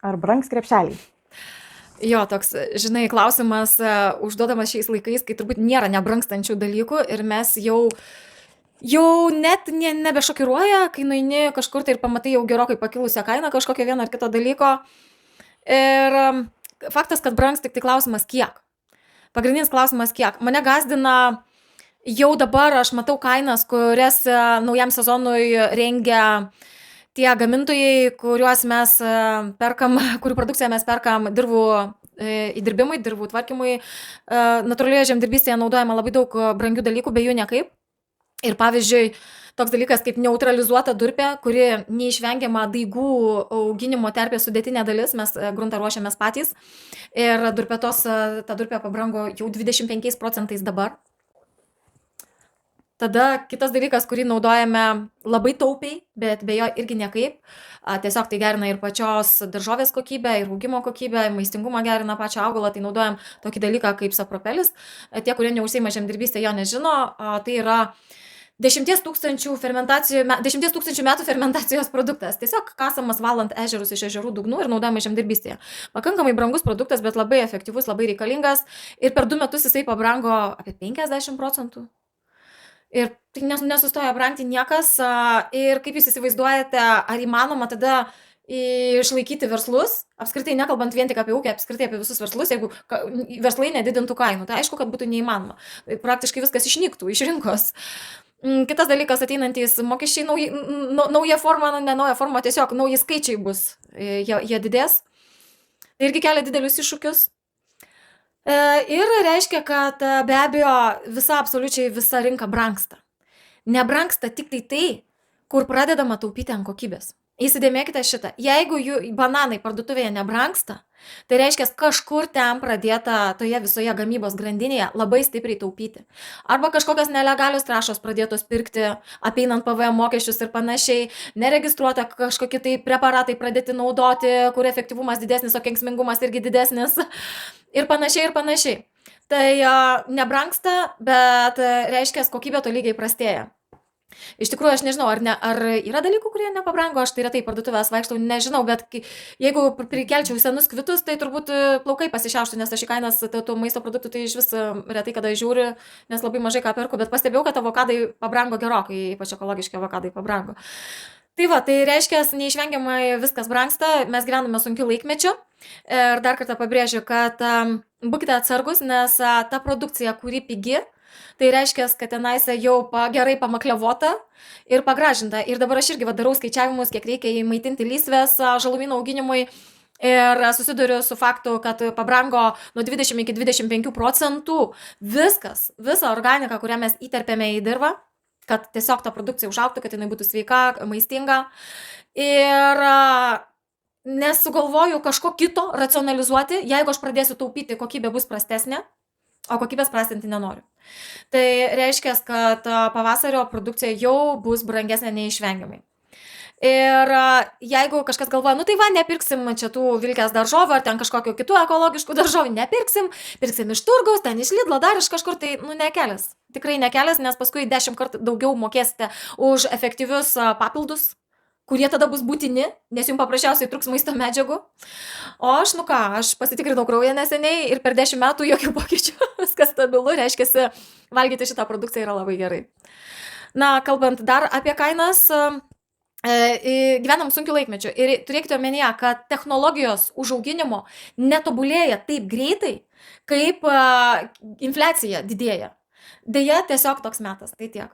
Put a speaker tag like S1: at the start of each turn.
S1: Ar brangs krepšeliai?
S2: Jo, toks, žinai, klausimas užduodamas šiais laikais, kai turbūt nėra nebrangstančių dalykų ir mes jau net nebešokiruoja, kai nueini kažkur tai ir pamatai jau gerokai pakilusią kainą kažkokio vieno ar kito dalyko. Ir faktas, kad brangs, tik tai klausimas kiek. Pagrindinis klausimas kiek. Mane gazdina jau dabar, aš matau kainas, kurias naujam sezonui rengia tie gamintojai, kuriuos mes perkam, kurių produkciją mes perkam dirvų įdirbimui, dirvų tvarkymui. Natūralioje žemdirbystėje naudojama labai daug brangių dalykų, be jų niekaip. Ir pavyzdžiui, toks dalykas kaip neutralizuota durpė, kuri neišvengiama daigų auginimo terpės sudėtinė dalis, mes gruntą ruošiamės patys. Ir ta durpė pabrango jau 25% dabar. Tada kitas dalykas, kurį naudojame labai taupiai, bet be jo irgi niekaip. Tiesiog tai gerina ir pačios daržovės kokybę, ir augimo kokybę, maistingumą gerina pačią augalą, tai naudojam tokį dalyką kaip sapropelis. Tie, kurie neužseima žemdirbystė, jo nežino, tai yra 10 000 metų fermentacijos produktas. Tiesiog kasamas valant ežerus iš ežerų dugnų ir naudojamas žemdirbystėje. Pakankamai brangus produktas, bet labai efektyvus, labai reikalingas. Ir per 2 metus jisai pabrango apie 50%. Ir tai nesustoja brangti niekas. Ir kaip jūs įsivaizduojate, ar įmanoma tada išlaikyti verslus, apskritai nekalbant vien tik apie ūkį, apskritai apie visus verslus, jeigu verslai nedidintų kainų, tai aišku, kad būtų neįmanoma. Praktiškai viskas išnyktų iš rinkos. Kitas dalykas, ateinantys mokesčiai nauja forma, ne nauja forma, tiesiog nauji skaičiai bus, jie didės. Tai irgi kelia didelius iššūkius. Ir reiškia, kad be abejo absoliučiai visa rinka brangsta. Nebrangsta tik tai, kur pradedama taupyti ant kokybės. Įsidėmėkite šitą. Jeigu bananai parduotuvėje nebrangsta, tai reiškia, kažkur ten pradėta toje visoje gamybos grandinėje labai stipriai taupyti. Arba kažkokios nelegalios trąšos pradėtos pirkti, apeinant PVM mokesčius ir panašiai, neregistruota kažkokie tai preparatai pradėti naudoti, kur efektyvumas didesnis, o kenksmingumas irgi didesnis. Ir panašiai, ir panašiai. Tai nebrangsta, bet reiškia, kokybė tolygiai prastėja. Iš tikrųjų, aš nežinau, ar yra dalykų, kurie nepabrango, aš tai retai parduotuvės vaikštau, nežinau, bet jeigu prikelčiau senus kvitus, tai turbūt plaukai pasišiauštų, nes aš į kainas tų maisto produktų tai iš vis retai kada žiūriu, nes labai mažai ką perku, bet pastebėjau, kad avokadai pabrango gerokai, ypač ekologiški avokadai pabrango. Tai va, tai reiškia, neišvengiamai viskas brangsta, mes gyvename sunkiu laikmečiu ir dar kartą pabrėžiu, kad būkite atsargus, nes ta produkcija, kuri pigi, tai reiškia, kad tenais jau gerai pamaklevota ir pagražinta. Ir dabar aš irgi darau skaičiavimus, kiek reikia įmaitinti lysvės žalumynų auginimui. Ir susiduriu su faktu, kad pabrango nuo 20 iki 25% viskas, visa organika, kurią mes įterpėme į dirvą, kad tiesiog ta produkcija užaugtų, kad jinai būtų sveika, maistinga. Ir nesugalvoju kažko kito racionalizuoti, jeigu aš pradėsiu taupyti, kokybė bus prastesnė, o kokybės prastinti nenoriu. Tai reiškia, kad pavasario produkcija jau bus brangesnė neišvengiamai. Ir jeigu kažkas galvoja, nu tai va, nepirksim čia tų Vilkės daržovių ar ten kažkokių kitų ekologiškų daržovių, pirksim iš turgaus, ten iš Lidlo, dar iš kažkur, tai nekelias. Tikrai nekelias, nes paskui 10 kartų daugiau mokėsite už efektyvius papildus, kurie tada bus būtini, nes jums paprasčiausiai truks maisto medžiagų. O aš, aš pasitikrinau kraują neseniai ir per 10 metų jokių pokyčių, viskas stabilu, reiškia, valgyti šitą produkciją yra labai gerai. Na, kalbant dar apie kainas, gyvenam sunkiu laikmečiu ir turėkite omenyje, kad technologijos užauginimo netobulėja taip greitai, kaip infliacija didėja. Deja, tiesiog toks metas, tai tiek.